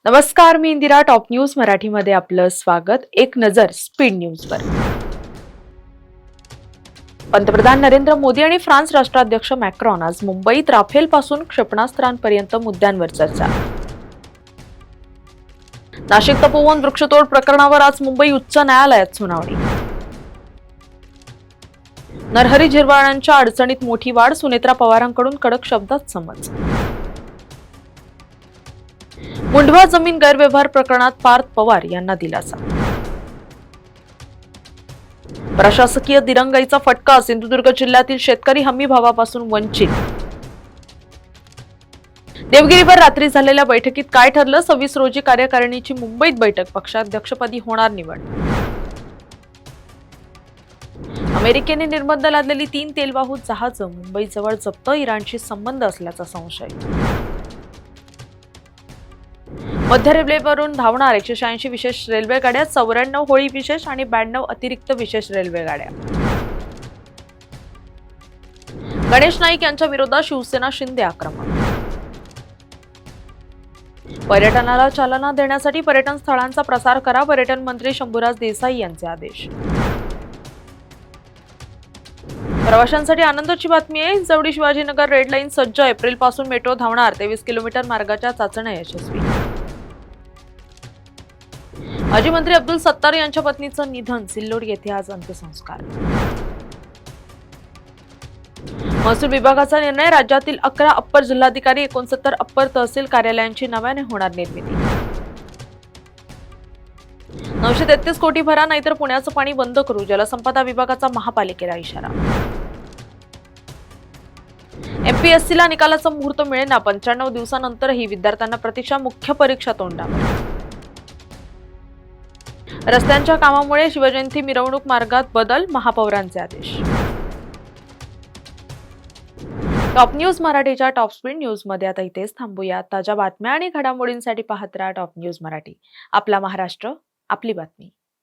नमस्कार, मी Indira. Top news मराठीमध्ये आपलं स्वागत. एक नजर स्पीड न्यूजवर. पंतप्रधान नरेंद्र मोदी आणि फ्रान्स राष्ट्राध्यक्ष मॅक्रॉन आज मुंबईत राफेल पासून क्षेपणास्त्रांपर्यंत मुद्द्यांवर चर्चा. नाशिक तपोवन वृक्षतोड प्रकरणावर आज मुंबई उच्च न्यायालयात सुनावणी. नरहरी झिरवाळांच्या अडचणीत मोठी वाढ, सुनेत्रा पवारांकडून कडक शब्दात समज. मुंढवा जमीन गैरव्यवहार प्रकरणात पार्थ पवार यांना दिलासा. प्रशासकीय दिरंगाईचा फटका, सिंधुदुर्ग जिल्ह्यातील शेतकरी हमी भावापासून वंचित. देवगिरीवर रात्री झालेल्या बैठकीत काय ठरलं? 26 रोजी कार्यकारिणीची मुंबईत बैठक, पक्षाध्यक्षपदी होणार निवड. अमेरिकेने निर्बंध लादलेली 3 तेलवाहू जहाजं मुंबईजवळ जप्त, इराणशी संबंध असल्याचा संशय. मध्य रेल्वेवरून धावणार 186 विशेष रेल्वे गाड्या, 94 होळी विशेष आणि 92 अतिरिक्त विशेष रेल्वे गाड्या. गणेश नाईक यांच्या विरोधात शिवसेना शिंदे आक्रमक. पर्यटनाला चालना देण्यासाठी पर्यटन स्थळांचा प्रसार करा, पर्यटन मंत्री शंभूराज देसाई यांचे आदेश. प्रवाशांसाठी आनंदाची बातमी आहे. हिंजवडी शिवाजीनगर रेड लाईन सज्ज, एप्रिल पासून मेट्रो धावणार. 23 किलोमीटर मार्गाच्या चाचण्या यशस्वी. माजी मंत्री अब्दुल सत्तार यांच्या पत्नीचं निधन, सिल्लोड येथे आज अंत्यसंस्कार. महसूल विभागाचा निर्णय, राज्यातील 11 अप्पर जिल्हाधिकारी, 69 अप्पर तहसील कार्यालयांची नव्याने होणार निर्मिती. 933 कोटी भरा, नाहीतर पुण्याचं पाणी बंद करू, जलसंपदा विभागाचा महापालिकेला इशारा. एमपीएससीला निकालाचा मुहूर्त मिळेना, 95 दिवसानंतरही विद्यार्थ्यांना प्रतीक्षा, मुख्य परीक्षा तोंडावर. रस्त्यांच्या कामामुळे शिवजयंती मिरवणूक मार्गात बदल, महापौरांचे आदेश. टॉप न्यूज मराठीच्या टॉप स्पीड न्यूज मध्ये आता इथेच थांबूया. ताज्या बातम्या आणि घडामोडींसाठी पाहत राहा टॉप न्यूज मराठी. आपला महाराष्ट्र, आपली बातमी.